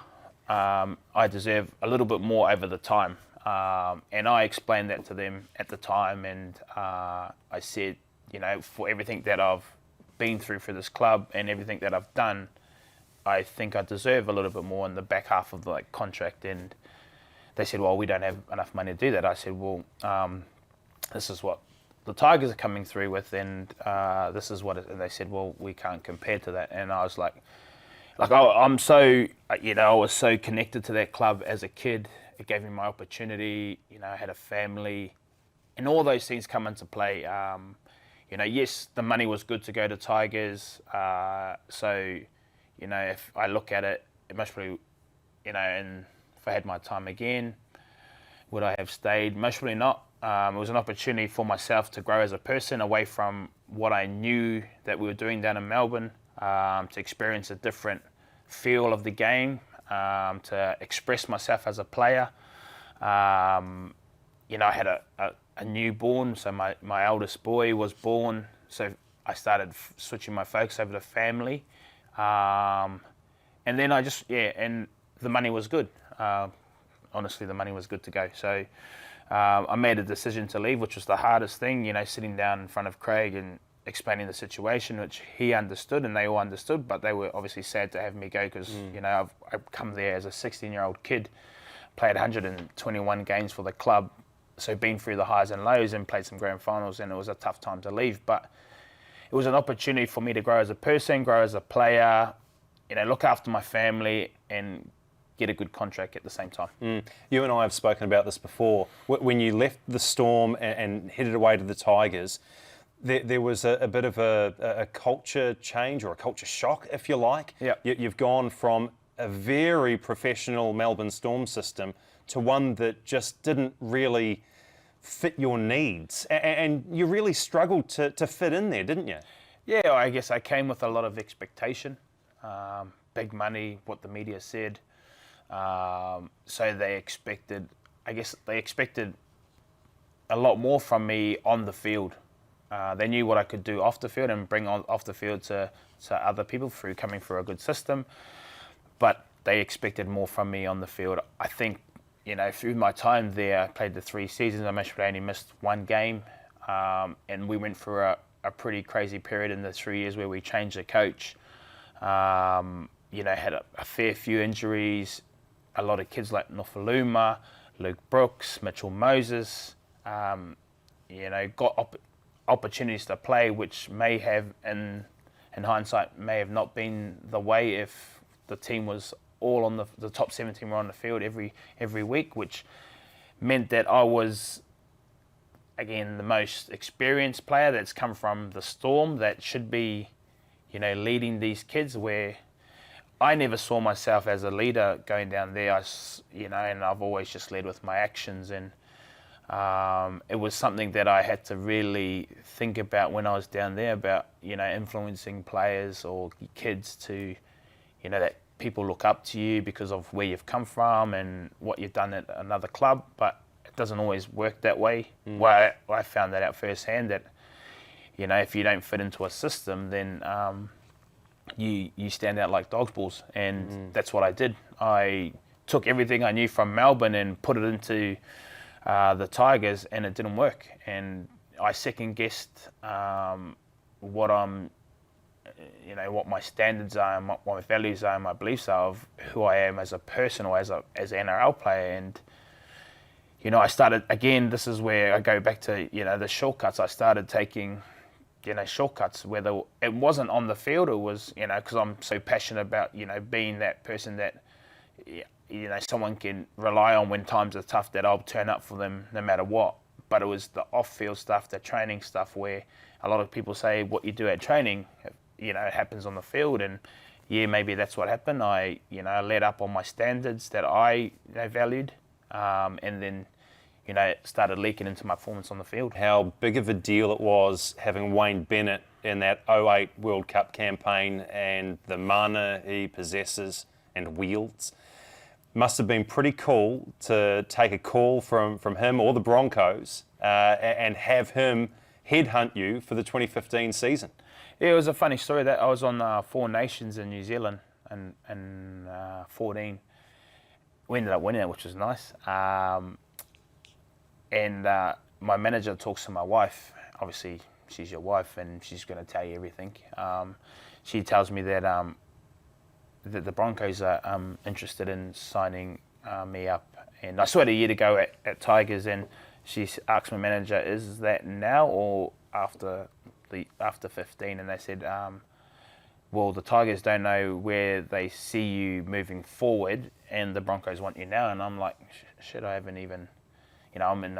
I deserve a little bit more over the time. And I explained that to them at the time, and I said, for everything that I've been through for this club and everything that I've done, I think I deserve a little bit more in the back half of the contract. And they said, well, we don't have enough money to do that. I said, well, this is what the Tigers are coming through with, and this is what and they said, well, we can't compare to that. And I was like I'm so, I was so connected to that club as a kid. It gave me my opportunity. I had a family, and all those things come into play. Yes, the money was good to go to Tigers. So, if I look at it, it must be, and if I had my time again, would I have stayed? Most probably not. It was an opportunity for myself to grow as a person away from what I knew that we were doing down in Melbourne, to experience a different feel of the game, to express myself as a player. I had a newborn, so my eldest boy was born, so I started switching my focus over to family. And then and the money was good. Honestly, the money was good to go. So I made a decision to leave, which was the hardest thing, sitting down in front of Craig and explaining the situation, which he understood and they all understood, but they were obviously sad to have me go because, I've come there as a 16-year-old kid, played 121 games for the club, so been through the highs and lows and played some grand finals, and it was a tough time to leave. But it was an opportunity for me to grow as a person, grow as a player, look after my family and get a good contract at the same time.
You and I have spoken about this before. When you left the Storm and headed away to the Tigers, there was a bit of a culture change or a culture shock, if you like.
Yeah.
You've gone from a very professional Melbourne Storm system to one that just didn't really fit your needs. And you really struggled to fit in there, didn't you?
Yeah, I guess I came with a lot of expectation. Big money, what the media said. So they expected, a lot more from me on the field. They knew what I could do off the field and bring on off the field to other people through coming through a good system. But they expected more from me on the field. I think, through my time there, I played the 3 seasons. I only missed 1 game. And we went through a pretty crazy period in the 3 years where we changed the coach. Had a fair few injuries. A lot of kids like Nofaluma, Luke Brooks, Mitchell Moses, got opportunities to play, which may have, in hindsight, may have not been the way if the team was all on the top 17 were on the field every week, which meant that I was, again, the most experienced player that's come from the Storm that should be, leading these kids, where I never saw myself as a leader going down there. And I've always just led with my actions, and it was something that I had to really think about when I was down there, about influencing players or kids to, that people look up to you because of where you've come from and what you've done at another club. But it doesn't always work that way. Well, I found that out firsthand, that if you don't fit into a system, then you stand out like dog's balls, and that's what I did. I took everything I knew from Melbourne and put it into the Tigers, and it didn't work. And I second guessed what my standards are, and what my values are, and my beliefs are of who I am as a person or as an NRL player. And I started, again, this is where I go back to the shortcuts. I started taking shortcuts, whether it wasn't on the field, it was because I'm so passionate about being that person that someone can rely on when times are tough, that I'll turn up for them no matter what. But it was the off-field stuff, the training stuff, where a lot of people say what you do at training, it happens on the field. And yeah, maybe that's what happened. I let up on my standards that I valued, and then it started leaking into my performance on the field.
How big of a deal it was having Wayne Bennett in that '08 World Cup campaign, and the mana he possesses and wields. Must have been pretty cool to take a call from him or the Broncos and have him headhunt you for the 2015 season.
Yeah, it was a funny story. That I was on 4 Nations in New Zealand in 14. We ended up winning it, which was nice. And my manager talks to my wife. Obviously, she's your wife, and she's going to tell you everything. She tells me that the Broncos are interested in signing me up. And I saw it a year ago at Tigers, and she asked my manager, "Is that now or after 15?" And they said, "Well, the Tigers don't know where they see you moving forward, and the Broncos want you now." And I'm like, "Shit, I haven't even." I'm in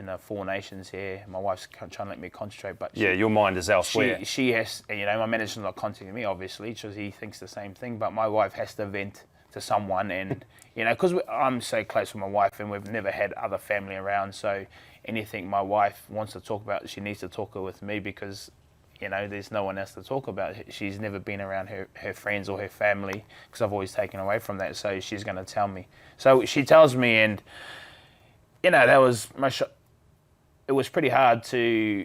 the 4 Nations here. My wife's trying to let me concentrate, but
your mind is elsewhere.
She has, my manager's not contacting me, obviously, because he thinks the same thing. But my wife has to vent to someone, and because I'm so close with my wife, and we've never had other family around. So anything my wife wants to talk about, she needs to talk with me, because there's no one else to talk about. She's never been around her friends or her family, because I've always taken away from that. So she's going to tell me. So she tells me, and that was it was pretty hard to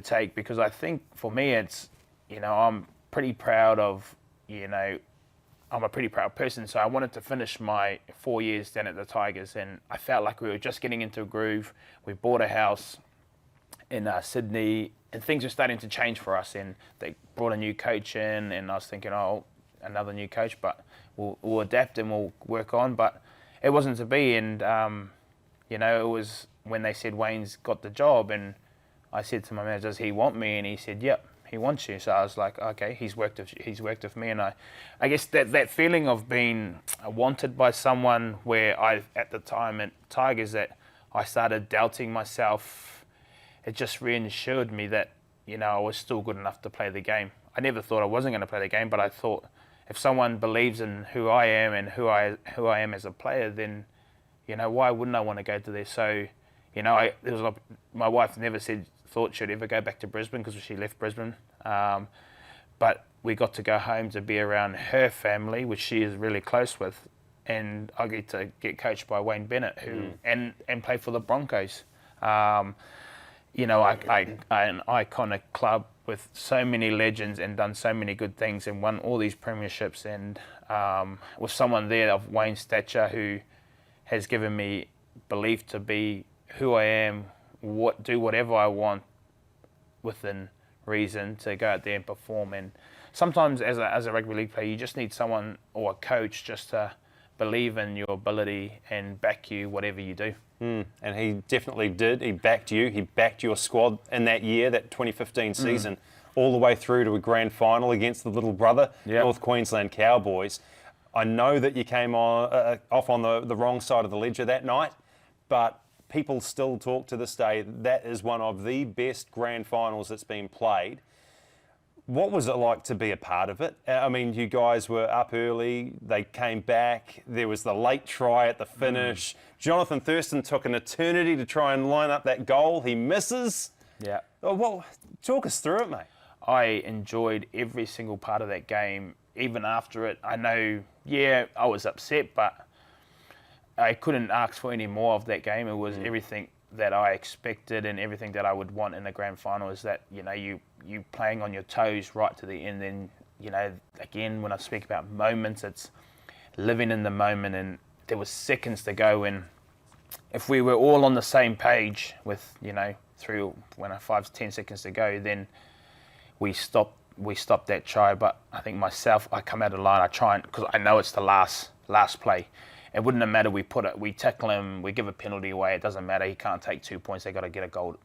take, because I think for me it's, I'm pretty proud of, I'm a pretty proud person. So I wanted to finish my 4 years down at the Tigers, and I felt like we were just getting into a groove. We bought a house in Sydney, and things were starting to change for us, and they brought a new coach in, and I was thinking, oh, another new coach, but we'll adapt and we'll work on. But it wasn't to be, and it was when they said Wayne's got the job, and I said to my manager, "Does he want me?" And he said, "Yep, he wants you." So I was like, "Okay, he's worked with me." And I guess that feeling of being wanted by someone, where at the time at Tigers, that I started doubting myself, it just reassured me that I was still good enough to play the game. I never thought I wasn't going to play the game, but I thought if someone believes in who I am and who I am as a player, then, you know, why wouldn't I want to go to there? So, you know, my wife never thought she'd ever go back to Brisbane because she left Brisbane. But we got to go home to be around her family, which she is really close with, and I get to get coached by Wayne Bennett, who and play for the Broncos. You know, an iconic club with so many legends and done so many good things and won all these premierships, and with someone there of Wayne's stature who has given me belief to be who I am, do whatever I want within reason to go out there and perform. And sometimes as a rugby league player, you just need someone or a coach just to believe in your ability and back you whatever you do.
And he definitely did. He backed you. He backed your squad in that year, that 2015 season, all the way through to a grand final against the little brother, North Queensland Cowboys. I know that you came off on the wrong side of the ledger that night, but people still talk to this day. That is one of the best grand finals that's been played. What was it like to be a part of it? I mean, you guys were up early, they came back, there was the late try at the finish. Jonathan Thurston took an eternity to try and line up that goal. He misses.
Yeah.
Oh, well, talk us through it, mate.
I enjoyed every single part of that game, even after it. I know, I was upset, but I couldn't ask for any more of that game. It was everything that I expected and everything that I would want in the grand final, is that, you know, you playing on your toes right to the end. And, you know, again, when I speak about moments, it's living in the moment. And there was seconds to go, and if we were all on the same page with, you know, 5 to 10 seconds to go, then we stopped that try. But I think myself, I come out of the line, I try and, because I know it's the last play. It wouldn't have mattered. We tackle him, we give a penalty away. It doesn't matter. He can't take 2 points. They got to get a goal,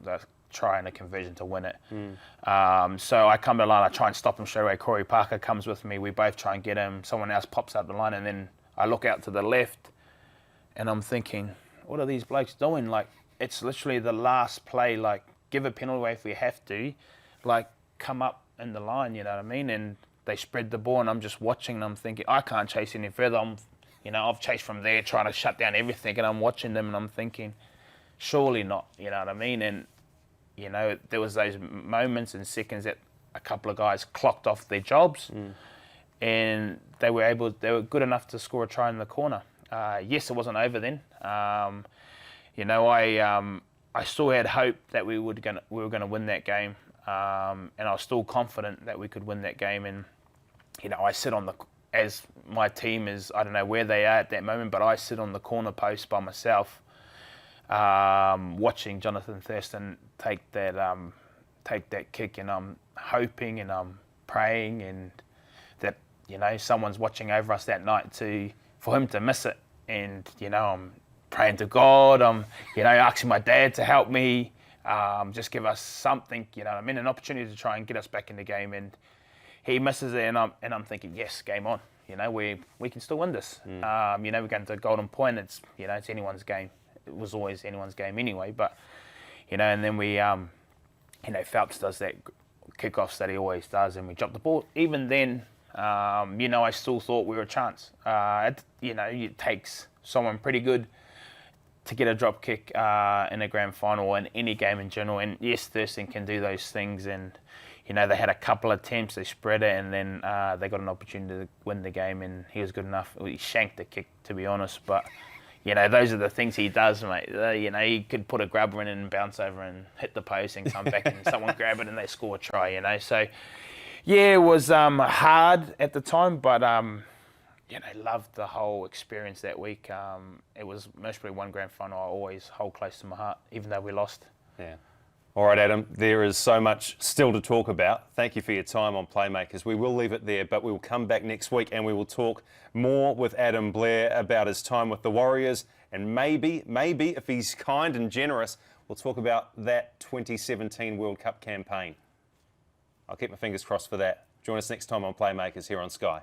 try and a conversion to win it. So I come to the line. I try and stop him straight away. Corey Parker comes with me. We both try and get him. Someone else pops out the line, and then I look out to the left, and I'm thinking, what are these blokes doing? Like, it's literally the last play. Like, give a penalty away if we have to. Like, come up in the line. You know what I mean? And they spread the ball, and I'm just watching. And I'm thinking, I can't chase any further. I've chased from there, trying to shut down everything, and I'm watching them, and I'm thinking, surely not, you know what I mean? And, you know, there was those moments and seconds that a couple of guys clocked off their jobs, and they were good enough to score a try in the corner. Yes, it wasn't over then. You know, I still had hope that we were going to win that game, and I was still confident that we could win that game. And, you know, I sit on as my team is, I don't know where they are at that moment, but I sit on the corner post by myself, watching Jonathan Thurston take that kick, and I'm hoping and I'm praying and that, you know, someone's watching over us that night for him to miss it. And, you know, I'm praying to God. I'm, you know, asking my dad to help me, just give us something, you know, I mean, an opportunity to try and get us back in the game. And he misses it, and I'm thinking, yes, game on. You know, we can still win this. You know, we're going to Golden Point. It's, you know, it's anyone's game. It was always anyone's game anyway. But, you know, and then we, you know, Phelps does that kickoffs that he always does, and we drop the ball. Even then, you know, I still thought we were a chance. You know, it takes someone pretty good to get a drop kick in a grand final or in any game in general. And yes, Thurston can do those things, and, you know, they had a couple of attempts, they spread it, and then they got an opportunity to win the game, and he was good enough. He shanked the kick, to be honest, but, you know, those are the things he does, mate. You know, he could put a grabber in and bounce over and hit the post and come back and someone grab it and they score a try, you know. So, yeah, it was hard at the time, but, you know, loved the whole experience that week. It was most probably one grand final I always hold close to my heart, even though we lost.
Yeah. All right, Adam, there is so much still to talk about. Thank you for your time on Playmakers. We will leave it there, but we will come back next week and we will talk more with Adam Blair about his time with the Warriors, and maybe, if he's kind and generous, we'll talk about that 2017 World Cup campaign. I'll keep my fingers crossed for that. Join us next time on Playmakers here on Sky.